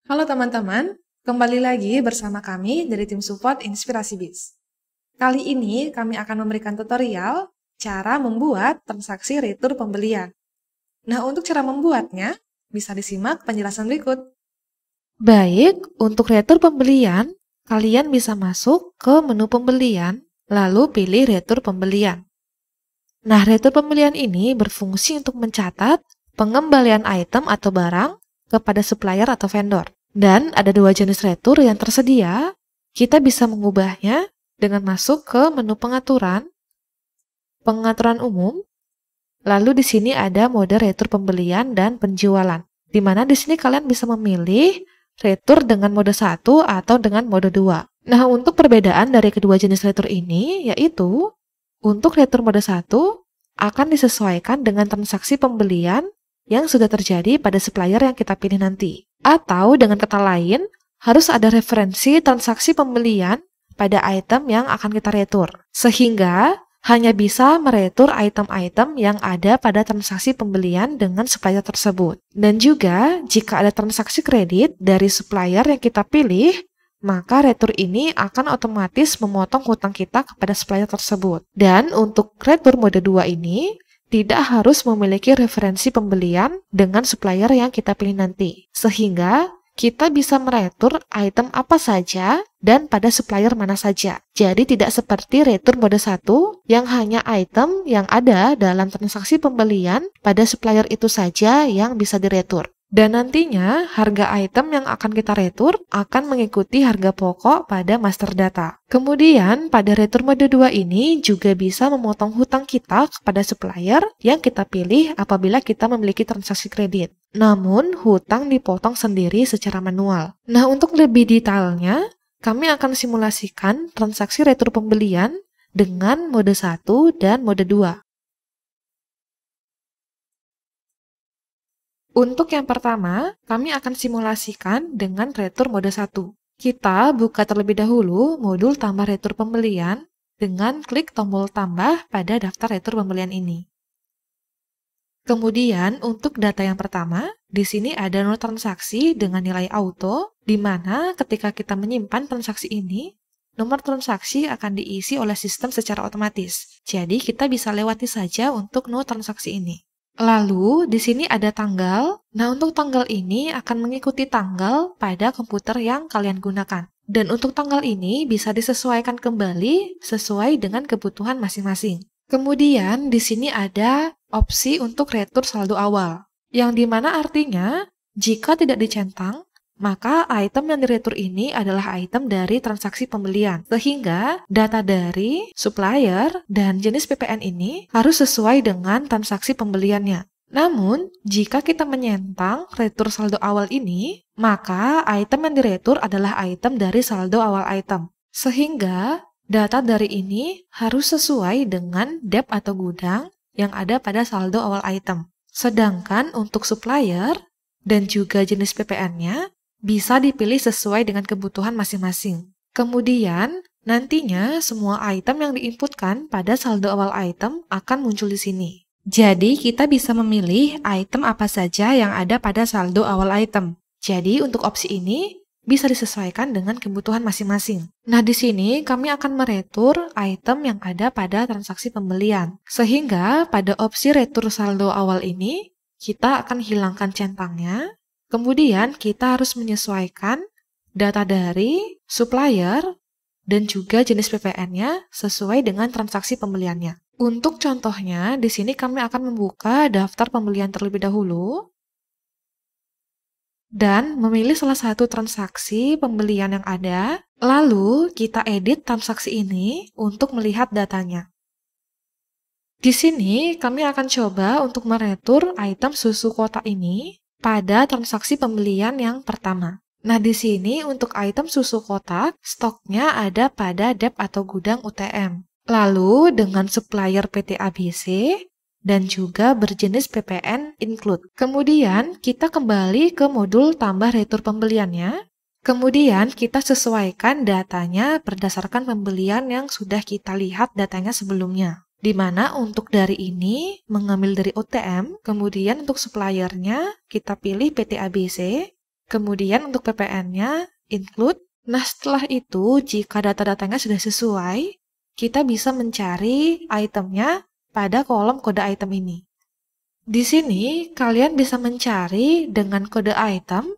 Halo teman-teman, kembali lagi bersama kami dari tim support Inspirasi Biz. Kali ini kami akan memberikan tutorial cara membuat transaksi retur pembelian. Nah, untuk cara membuatnya, bisa disimak penjelasan berikut. Baik, untuk retur pembelian, kalian bisa masuk ke menu pembelian, lalu pilih retur pembelian. Nah, retur pembelian ini berfungsi untuk mencatat pengembalian item atau barang kepada supplier atau vendor. Dan ada dua jenis retur yang tersedia. Kita bisa mengubahnya dengan masuk ke menu pengaturan, pengaturan umum, lalu di sini ada mode retur pembelian dan penjualan. Di mana di sini kalian bisa memilih retur dengan mode 1 atau dengan mode 2. Nah, untuk perbedaan dari kedua jenis retur ini yaitu untuk retur mode 1 akan disesuaikan dengan transaksi pembelian yang sudah terjadi pada supplier yang kita pilih nanti. Atau dengan kata lain, harus ada referensi transaksi pembelian pada item yang akan kita retur. Sehingga hanya bisa meretur item-item yang ada pada transaksi pembelian dengan supplier tersebut. Dan juga, jika ada transaksi kredit dari supplier yang kita pilih, maka retur ini akan otomatis memotong hutang kita kepada supplier tersebut. Dan untuk retur mode 2 ini, tidak harus memiliki referensi pembelian dengan supplier yang kita pilih nanti. Sehingga, kita bisa meretur item apa saja dan pada supplier mana saja. Jadi tidak seperti retur mode 1 yang hanya item yang ada dalam transaksi pembelian pada supplier itu saja yang bisa diretur. Dan nantinya harga item yang akan kita retur akan mengikuti harga pokok pada master data. Kemudian pada retur mode 2 ini juga bisa memotong hutang kita kepada supplier yang kita pilih apabila kita memiliki transaksi kredit. Namun hutang dipotong sendiri secara manual. Nah, untuk lebih detailnya, kami akan simulasikan transaksi retur pembelian dengan mode 1 dan mode 2. Untuk yang pertama, kami akan simulasikan dengan retur mode 1. Kita buka terlebih dahulu modul tambah retur pembelian dengan klik tombol tambah pada daftar retur pembelian ini. Kemudian, untuk data yang pertama, di sini ada nomor transaksi dengan nilai auto, di mana ketika kita menyimpan transaksi ini, nomor transaksi akan diisi oleh sistem secara otomatis. Jadi, kita bisa lewati saja untuk nomor transaksi ini. Lalu, di sini ada tanggal. Nah, untuk tanggal ini akan mengikuti tanggal pada komputer yang kalian gunakan. Dan untuk tanggal ini bisa disesuaikan kembali sesuai dengan kebutuhan masing-masing. Kemudian, di sini ada opsi untuk retur saldo awal, yang dimana artinya, jika tidak dicentang, maka item yang diretur ini adalah item dari transaksi pembelian. Sehingga data dari supplier dan jenis PPN ini harus sesuai dengan transaksi pembeliannya. Namun, jika kita menyentang retur saldo awal ini, maka item yang diretur adalah item dari saldo awal item. Sehingga data dari ini harus sesuai dengan dep atau gudang yang ada pada saldo awal item. Sedangkan untuk supplier dan juga jenis PPN-nya, bisa dipilih sesuai dengan kebutuhan masing-masing. Kemudian, nantinya semua item yang diinputkan pada saldo awal item akan muncul di sini. Jadi, kita bisa memilih item apa saja yang ada pada saldo awal item. Jadi, untuk opsi ini bisa disesuaikan dengan kebutuhan masing-masing. Nah, di sini kami akan meretur item yang ada pada transaksi pembelian. Sehingga pada opsi retur saldo awal ini, kita akan hilangkan centangnya. Kemudian kita harus menyesuaikan data dari supplier dan juga jenis PPN-nya sesuai dengan transaksi pembeliannya. Untuk contohnya, di sini kami akan membuka daftar pembelian terlebih dahulu dan memilih salah satu transaksi pembelian yang ada. Lalu kita edit transaksi ini untuk melihat datanya. Di sini kami akan coba untuk meretur item susu kotak ini pada transaksi pembelian yang pertama. Nah, di sini untuk item susu kotak, stoknya ada pada dep atau gudang UTM. Lalu dengan supplier PT ABC dan juga berjenis PPN include. Kemudian kita kembali ke modul tambah retur pembeliannya. Kemudian kita sesuaikan datanya berdasarkan pembelian yang sudah kita lihat datanya sebelumnya. Di mana untuk dari ini mengambil dari OTM, kemudian untuk suppliernya kita pilih PT ABC, Kemudian untuk PPN-nya, include. Nah, setelah itu, jika data-datanya sudah sesuai, kita bisa mencari itemnya pada kolom kode item ini. Di sini, kalian bisa mencari dengan kode item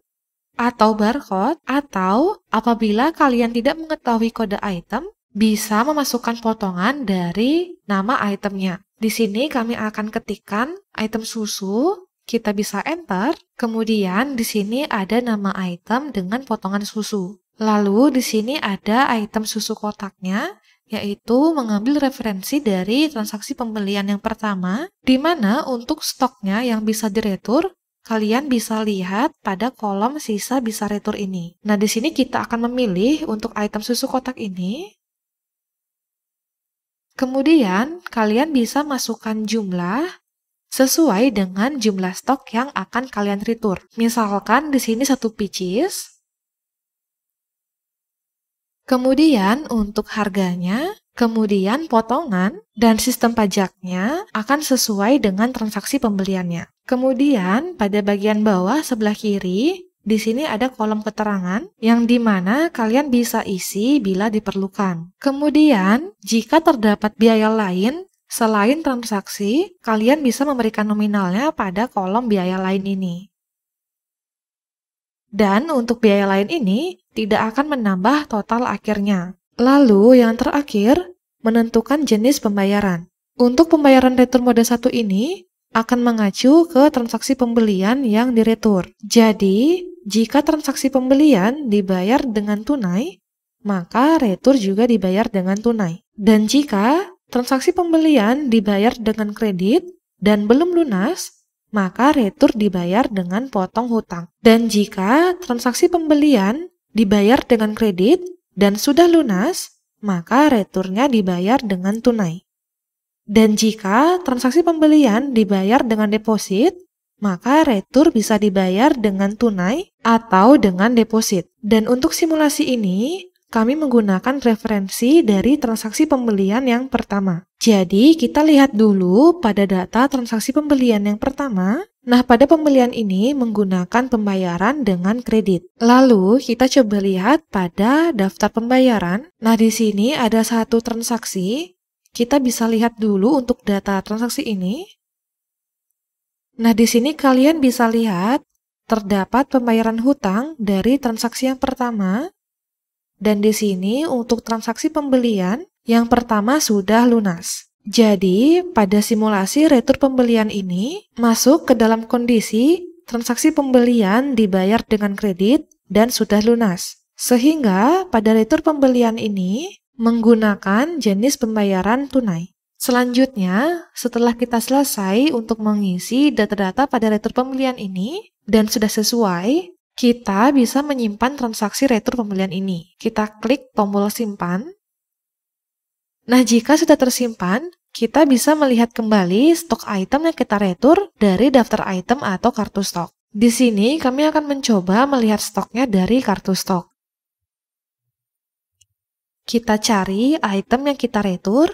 atau barcode, atau apabila kalian tidak mengetahui kode item, bisa memasukkan potongan dari nama itemnya. Di sini kami akan ketikkan item susu, kita bisa enter, kemudian di sini ada nama item dengan potongan susu. Lalu di sini ada item susu kotaknya, yaitu mengambil referensi dari transaksi pembelian yang pertama, di mana untuk stoknya yang bisa diretur, kalian bisa lihat pada kolom sisa bisa retur ini. Nah, di sini kita akan memilih untuk item susu kotak ini. Kemudian, kalian bisa masukkan jumlah sesuai dengan jumlah stok yang akan kalian retur. Misalkan di sini 1 pieces. Kemudian untuk harganya, kemudian potongan, dan sistem pajaknya akan sesuai dengan transaksi pembeliannya. Kemudian pada bagian bawah sebelah kiri, di sini ada kolom keterangan yang dimana kalian bisa isi bila diperlukan. Kemudian, jika terdapat biaya lain selain transaksi, kalian bisa memberikan nominalnya pada kolom biaya lain ini. Dan untuk biaya lain ini tidak akan menambah total akhirnya. Lalu yang terakhir, menentukan jenis pembayaran. Untuk pembayaran retur mode 1 ini akan mengacu ke transaksi pembelian yang diretur. Jadi, jika transaksi pembelian dibayar dengan tunai, maka retur juga dibayar dengan tunai. Dan jika transaksi pembelian dibayar dengan kredit dan belum lunas, maka retur dibayar dengan potong hutang. Dan jika transaksi pembelian dibayar dengan kredit dan sudah lunas, maka returnya dibayar dengan tunai. Dan jika transaksi pembelian dibayar dengan deposit, maka retur bisa dibayar dengan tunai atau dengan deposit. Dan untuk simulasi ini, kami menggunakan referensi dari transaksi pembelian yang pertama. Jadi, kita lihat dulu pada data transaksi pembelian yang pertama. Nah, pada pembelian ini menggunakan pembayaran dengan kredit. Lalu, kita coba lihat pada daftar pembayaran. Nah, di sini ada satu transaksi. Kita bisa lihat dulu untuk data transaksi ini. Nah, di sini kalian bisa lihat terdapat pembayaran hutang dari transaksi yang pertama. Dan di sini untuk transaksi pembelian yang pertama sudah lunas. Jadi, pada simulasi retur pembelian ini masuk ke dalam kondisi transaksi pembelian dibayar dengan kredit dan sudah lunas. Sehingga pada retur pembelian ini menggunakan jenis pembayaran tunai. Selanjutnya, setelah kita selesai untuk mengisi data-data pada retur pembelian ini dan sudah sesuai, kita bisa menyimpan transaksi retur pembelian ini. Kita klik tombol simpan. Nah, jika sudah tersimpan, kita bisa melihat kembali stok item yang kita retur dari daftar item atau kartu stok. Di sini kami akan mencoba melihat stoknya dari kartu stok. Kita cari item yang kita retur.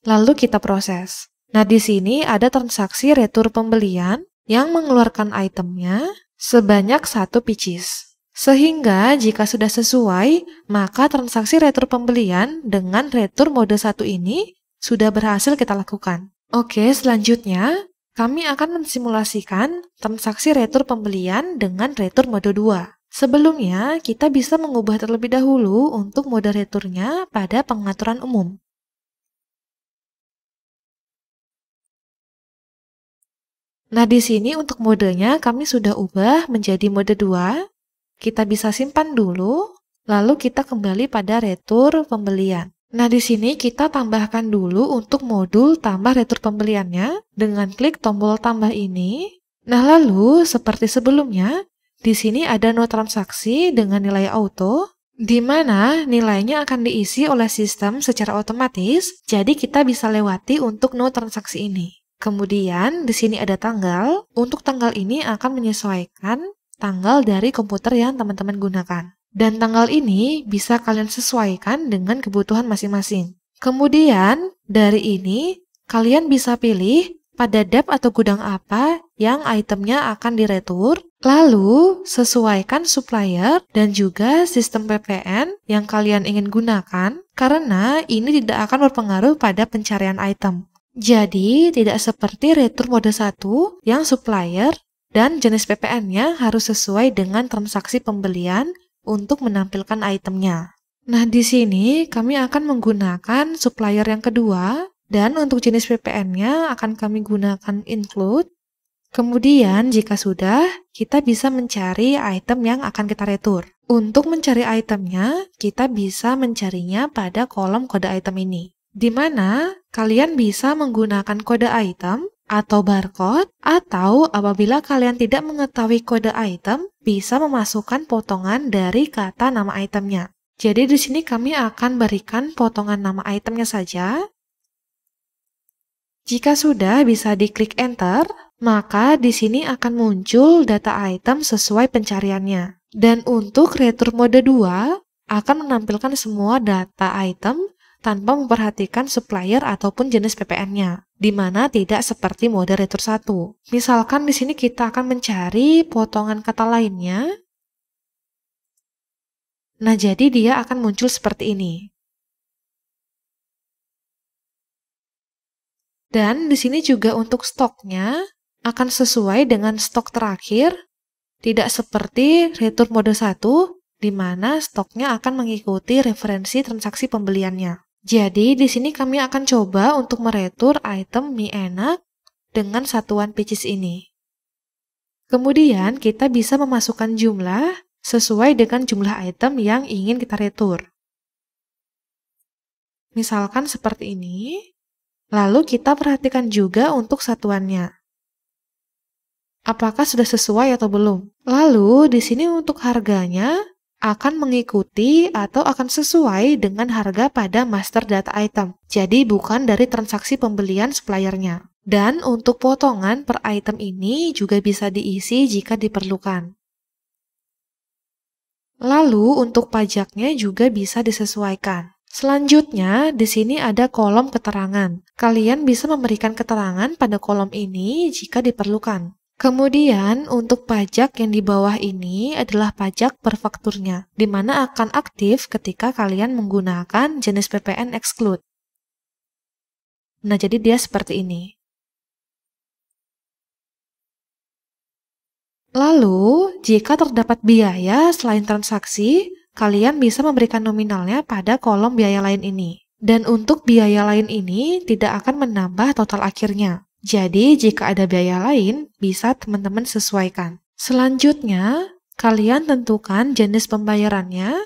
Lalu kita proses. Nah, di sini ada transaksi retur pembelian yang mengeluarkan itemnya sebanyak 1 pieces. Sehingga jika sudah sesuai, maka transaksi retur pembelian dengan retur mode 1 ini sudah berhasil kita lakukan. Oke, selanjutnya kami akan mensimulasikan transaksi retur pembelian dengan retur mode 2. Sebelumnya, kita bisa mengubah terlebih dahulu untuk mode returnya pada pengaturan umum. Nah, di sini untuk modenya kami sudah ubah menjadi mode 2. Kita bisa simpan dulu, lalu kita kembali pada retur pembelian. Nah, di sini kita tambahkan dulu untuk modul tambah retur pembeliannya dengan klik tombol tambah ini. Nah, lalu seperti sebelumnya, di sini ada no transaksi dengan nilai auto, di mana nilainya akan diisi oleh sistem secara otomatis, jadi kita bisa lewati untuk no transaksi ini. Kemudian di sini ada tanggal. Untuk tanggal ini akan menyesuaikan tanggal dari komputer yang teman-teman gunakan. Dan tanggal ini bisa kalian sesuaikan dengan kebutuhan masing-masing. Kemudian dari ini kalian bisa pilih pada dep atau gudang apa yang itemnya akan diretur, lalu sesuaikan supplier dan juga sistem PPN yang kalian ingin gunakan, karena ini tidak akan berpengaruh pada pencarian item. Jadi, tidak seperti retur mode 1 yang supplier dan jenis PPN-nya harus sesuai dengan transaksi pembelian untuk menampilkan itemnya. Nah, di sini kami akan menggunakan supplier yang kedua, dan untuk jenis PPN-nya akan kami gunakan include. Kemudian, jika sudah, kita bisa mencari item yang akan kita retur. Untuk mencari itemnya, kita bisa mencarinya pada kolom kode item ini, di mana kalian bisa menggunakan kode item atau barcode, atau apabila kalian tidak mengetahui kode item, bisa memasukkan potongan dari kata nama itemnya. Jadi di sini kami akan berikan potongan nama itemnya saja. Jika sudah, bisa diklik enter, maka di sini akan muncul data item sesuai pencariannya. Dan untuk retur mode 2, akan menampilkan semua data item tanpa memperhatikan supplier ataupun jenis PPN-nya, di mana tidak seperti mode retur 1. Misalkan di sini kita akan mencari potongan kata lainnya. Nah, jadi dia akan muncul seperti ini. Dan di sini juga untuk stoknya akan sesuai dengan stok terakhir, tidak seperti retur mode 1, di mana stoknya akan mengikuti referensi transaksi pembeliannya. Jadi, di sini kami akan coba untuk meretur item mie enak dengan satuan pieces ini. Kemudian, kita bisa memasukkan jumlah sesuai dengan jumlah item yang ingin kita retur. Misalkan seperti ini. Lalu kita perhatikan juga untuk satuannya. Apakah sudah sesuai atau belum? Lalu di sini untuk harganya akan mengikuti atau akan sesuai dengan harga pada master data item. Jadi bukan dari transaksi pembelian suppliernya. Dan untuk potongan per item ini juga bisa diisi jika diperlukan. Lalu untuk pajaknya juga bisa disesuaikan. Selanjutnya, di sini ada kolom keterangan. Kalian bisa memberikan keterangan pada kolom ini jika diperlukan. Kemudian, untuk pajak yang di bawah ini adalah pajak per fakturnya, di mana akan aktif ketika kalian menggunakan jenis PPN exclude. Nah, jadi dia seperti ini. Lalu, jika terdapat biaya selain transaksi, kalian bisa memberikan nominalnya pada kolom biaya lain ini. Dan untuk biaya lain ini tidak akan menambah total akhirnya. Jadi, jika ada biaya lain, bisa teman-teman sesuaikan. Selanjutnya, kalian tentukan jenis pembayarannya,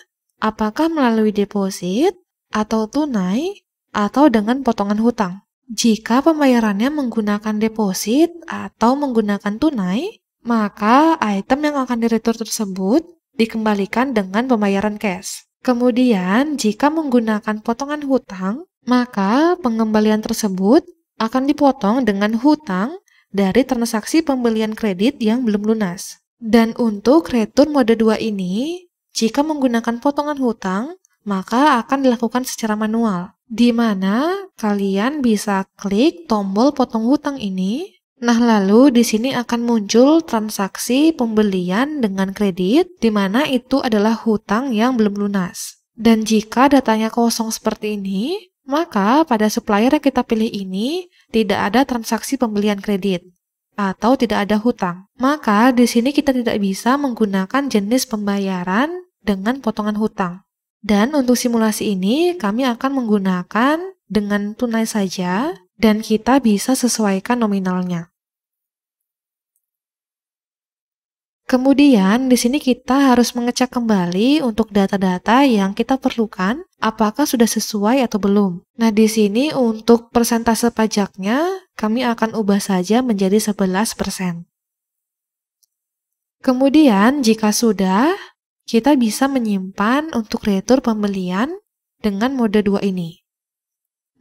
apakah melalui deposit, atau tunai, atau dengan potongan hutang. Jika pembayarannya menggunakan deposit atau menggunakan tunai, maka item yang akan diretur tersebut dikembalikan dengan pembayaran cash. Kemudian, jika menggunakan potongan hutang, maka pengembalian tersebut akan dipotong dengan hutang dari transaksi pembelian kredit yang belum lunas. Dan untuk retur mode 2 ini, jika menggunakan potongan hutang, maka akan dilakukan secara manual, di mana kalian bisa klik tombol potong hutang ini. Nah, lalu di sini akan muncul transaksi pembelian dengan kredit, di mana itu adalah hutang yang belum lunas. Dan jika datanya kosong seperti ini, maka pada supplier yang kita pilih ini tidak ada transaksi pembelian kredit atau tidak ada hutang. Maka di sini kita tidak bisa menggunakan jenis pembayaran dengan potongan hutang. Dan untuk simulasi ini kami akan menggunakan dengan tunai saja, dan kita bisa sesuaikan nominalnya. Kemudian, di sini kita harus mengecek kembali untuk data-data yang kita perlukan, apakah sudah sesuai atau belum. Nah, di sini untuk persentase pajaknya, kami akan ubah saja menjadi 11%. Kemudian, jika sudah, kita bisa menyimpan untuk retur pembelian dengan mode 2 ini.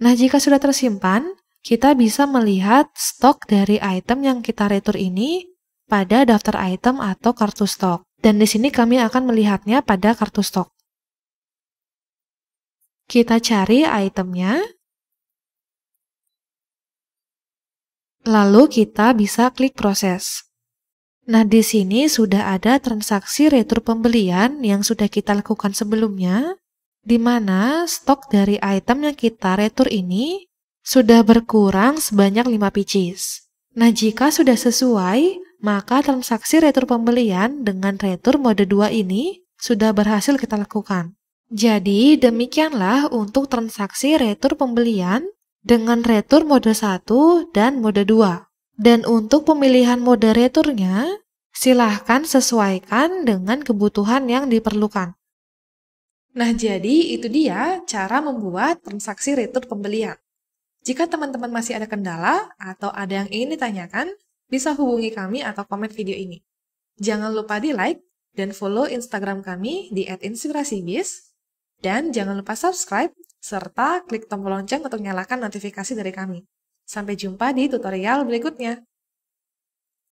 Nah, jika sudah tersimpan, kita bisa melihat stok dari item yang kita retur ini pada daftar item atau kartu stok. Dan di sini kami akan melihatnya pada kartu stok. Kita cari itemnya. Lalu kita bisa klik proses. Nah, di sini sudah ada transaksi retur pembelian yang sudah kita lakukan sebelumnya, di mana stok dari item yang kita retur ini sudah berkurang sebanyak 5 pieces. Nah, jika sudah sesuai, maka transaksi retur pembelian dengan retur mode 2 ini sudah berhasil kita lakukan. Jadi, demikianlah untuk transaksi retur pembelian dengan retur mode 1 dan mode 2. Dan untuk pemilihan mode returnya, silahkan sesuaikan dengan kebutuhan yang diperlukan. Nah, jadi itu dia cara membuat transaksi retur pembelian. Jika teman-teman masih ada kendala atau ada yang ingin ditanyakan, bisa hubungi kami atau komen video ini. Jangan lupa di like dan follow Instagram kami di @inspirasibiz. Dan jangan lupa subscribe serta klik tombol lonceng untuk nyalakan notifikasi dari kami. Sampai jumpa di tutorial berikutnya.